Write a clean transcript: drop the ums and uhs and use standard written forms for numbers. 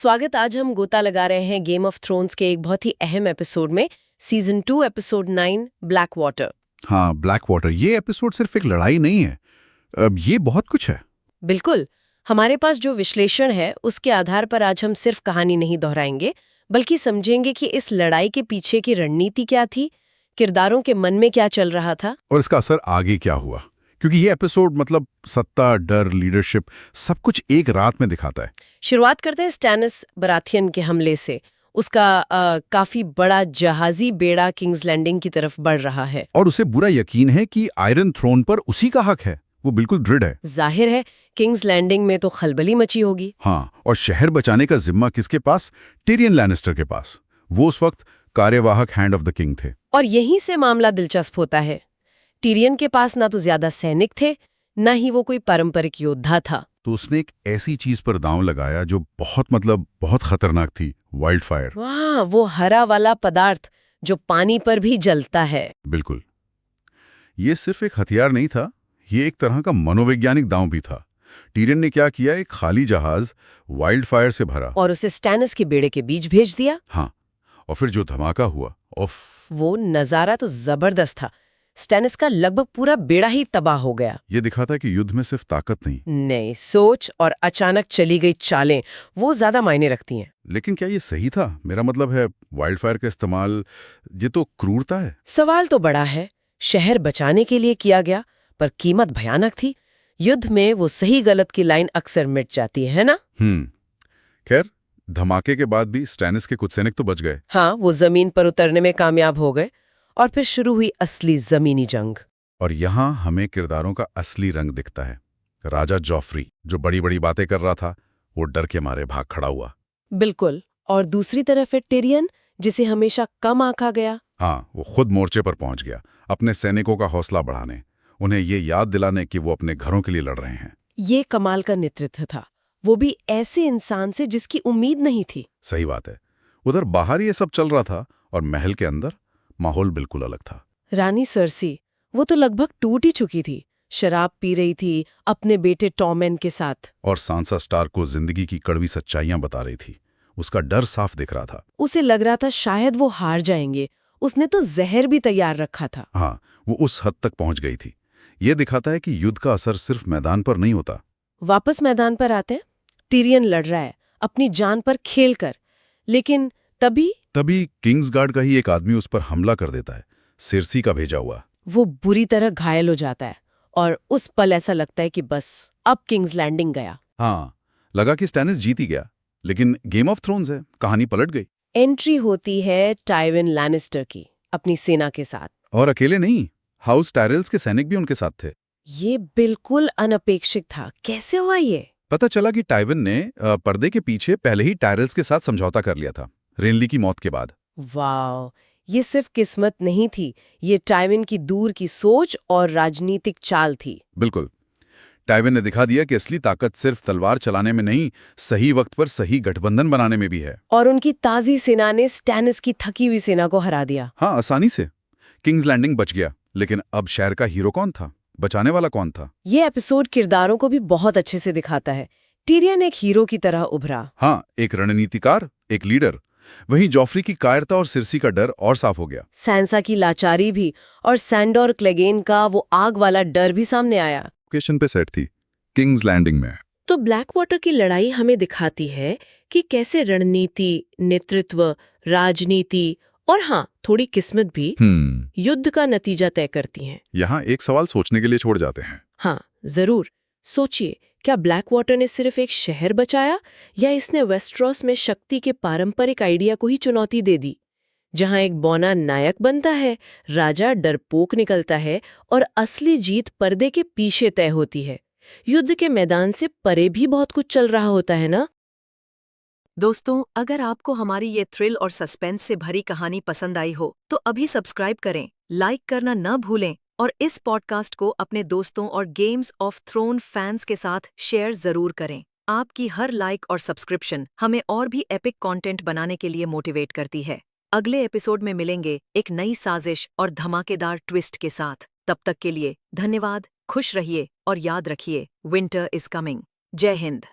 स्वागत। आज हम गोता लगा रहे हैं गेम ऑफ थ्रोन्स के एक बहुत ही अहम एपिसोड में, सीजन 2 एपिसोड 9 ब्लैक वाटर। हाँ, ब्लैक वाटर। ये एपिसोड सिर्फ एक लड़ाई नहीं है, अब ये बहुत कुछ है। बिल्कुल। हमारे पास जो विश्लेषण है उसके आधार पर आज हम सिर्फ कहानी नहीं दोहराएंगे, बल्कि समझेंगे कि इस लड़ाई के पीछे की रणनीति क्या थी, किरदारों के मन में क्या चल रहा था और इसका असर आगे क्या हुआ, क्योंकि ये एपिसोड मतलब सत्ता, डर, लीडरशिप सब कुछ एक रात में दिखाता है। शुरुआत करते हैं स्टैनिस बराथियन के हमले से। उसका काफी बड़ा जहाजी बेड़ा किंग्स लैंडिंग की तरफ बढ़ रहा है और उसे पूरा यकीन है कि आयरन थ्रोन पर उसी का हक है। वो बिल्कुल दृढ़ है। जाहिर है किंग्स लैंडिंग में तो खलबली मची होगी। हाँ, और शहर बचाने का जिम्मा किसके पास? टिरियन लैनिस्टर के पास। वो उस वक्त कार्यवाहक हैंड ऑफ द किंग थे। और यहीं से मामला दिलचस्प होता है। टिरियन के पास ना तो ज्यादा सैनिक थे, ना ही वो कोई पारंपरिक योद्धा था। तो उसने एक ऐसी चीज पर दांव लगाया जो बहुत खतरनाक थी, वाइल्ड फायर। वाह, वो हरा वाला पदार्थ जो पानी पर भी जलता है। बिल्कुल। ये सिर्फ एक हथियार नहीं था, ये एक तरह का मनोवैज्ञानिक दांव भी था। टीरियन ने क्या किया, एक खाली जहाज वाइल्ड फायर से भरा और उसे स्टैनिस के बेड़े के बीच भेज दिया। हाँ, और फिर जो धमाका हुआ, उफ। वो नजारा तो जबरदस्त था। स्टैनिस का लगभग पूरा बेड़ा ही तबाह हो गया। ये दिखाता है कि युद्ध में सिर्फ ताकत नहीं, सोच और अचानक चली गई चालें वो ज्यादा मायने रखती हैं। लेकिन क्या ये सही था? मेरा मतलब है, वाइल्ड फायर का इस्तेमाल, ये तो क्रूरता है। सवाल तो बड़ा है। शहर बचाने के लिए किया गया, पर कीमत भयानक थी। युद्ध में वो सही गलत की लाइन अक्सर मिट जाती है ना। खैर, धमाके के बाद भी स्टैनिस के कुछ सैनिक तो बच गए। हाँ, वो जमीन पर उतरने में कामयाब हो गए और फिर शुरू हुई असली जमीनी जंग। और यहाँ हमें किरदारों का असली रंग दिखता है। राजा जॉफ्री, जो बड़ी बड़ी बातें कर रहा था, वो डर के मारे भाग खड़ा हुआ। बिल्कुल। और दूसरी तरफ है टिरियन, जिसे हमेशा कम आंका गया। हाँ, वो खुद मोर्चे पर पहुंच गया, अपने सैनिकों का हौसला बढ़ाने, उन्हें ये याद दिलाने कि वो अपने घरों के लिए लड़ रहे हैं। ये कमाल का नेतृत्व था, वो भी ऐसे इंसान से जिसकी उम्मीद नहीं थी। सही बात है। उधर बाहर ये सब चल रहा था और महल के अंदर माहौल बिल्कुल अलग था। रानी सर्सी, वो तो लगभग टूट ही चुकी थी। शराब पी रही थी अपने बेटे टॉमेन के साथ। और सांसा स्टार्क को जिंदगी की कड़वी सच्चाइयां बता रही थी। उसका डर साफ दिख रहा था। उसे लग रहा था शायद वो हार जाएंगे। उसने तो जहर भी तैयार रखा था। हाँ, वो उस हद तक पहुंच गई थी। ये दिखाता है कि युद्ध का असर सिर्फ मैदान पर नहीं होता। वापस मैदान पर आते हैं। टिरियन लड़ रहा है अपनी जान पर खेल कर, लेकिन तभी किंग्स गार्ड का ही एक आदमी उस पर हमला कर देता है, सिरसी का भेजा हुआ। वो बुरी तरह घायल हो जाता है और उस पल ऐसा लगता है कि बस अब किंग्स लैंडिंग गया। हाँ, लगा कि स्टैनिस जीत ही गया, लेकिन गेम ऑफ थ्रोन्स है, कहानी पलट गई। एंट्री होती है टाइविन लैनिस्टर की अपनी सेना के साथ। और अकेले नहीं, हाउस टायरेल्स के सैनिक भी उनके साथ थे। ये बिल्कुल अनपेक्षित था। कैसे हुआ ये? पता चला कि टाइविन ने पर्दे के पीछे पहले ही टायरेल्स के साथ समझौता कर लिया था, रेनली की मौत के बाद। वाह, ये सिर्फ किस्मत नहीं थी, ये टाइविन की दूर की सोच और राजनीतिक चाल थी। बिल्कुल। टाइविन ने दिखा दिया कि असली ताकत सिर्फ तलवार चलाने में नहीं, सही वक्त पर सही गठबंधन बनाने में भी है। और उनकी ताजी सेना ने स्टैनिस की थकी हुई सेना को हरा दिया। हाँ, आसानी से। किंग्स लैंडिंग बच गया, लेकिन अब शहर का हीरो कौन था? बचाने वाला कौन था? ये एपिसोड किरदारों को भी बहुत अच्छे से दिखाता है। टिरियन एक हीरो की तरह उभरा। हाँ, एक रणनीतिकार, एक लीडर। वहीं जॉफ्री की कायरता और सिरसी का डर और साफ हो गया। सैंसा की लाचारी भी, और सैंडोर क्लेगेन का वो आग वाला डर भी सामने आया। लोकेशन पे सेट थी, किंग्स लैंडिंग में। तो ब्लैक वाटर की लड़ाई हमें दिखाती है कि कैसे रणनीति, नेतृत्व, राजनीति और हाँ, थोड़ी किस्मत भी युद्ध का नतीजा तय करती हैं। यहाँ एक सवाल सोचने के लिए छोड़ जाते हैं। हाँ, जरूर। सोचिए, क्या ब्लैक वाटर ने सिर्फ एक शहर बचाया, या इसने वेस्ट्रोस में शक्ति के पारंपरिक आइडिया को ही चुनौती दे दी, जहां एक बौना नायक बनता है, राजा डरपोक निकलता है और असली जीत पर्दे के पीछे तय होती है। युद्ध के मैदान से परे भी बहुत कुछ चल रहा होता है ना। दोस्तों, अगर आपको हमारी ये थ्रिल और सस्पेंस से भरी कहानी पसंद आई हो तो अभी सब्सक्राइब करें, लाइक करना न भूलें और इस पॉडकास्ट को अपने दोस्तों और गेम्स ऑफ थ्रोन फैंस के साथ शेयर जरूर करें। आपकी हर लाइक और सब्सक्रिप्शन हमें और भी एपिक कंटेंट बनाने के लिए मोटिवेट करती है। अगले एपिसोड में मिलेंगे एक नई साजिश और धमाकेदार ट्विस्ट के साथ। तब तक के लिए धन्यवाद, खुश रहिए और याद रखिए, विंटर इज कमिंग। जय हिंद।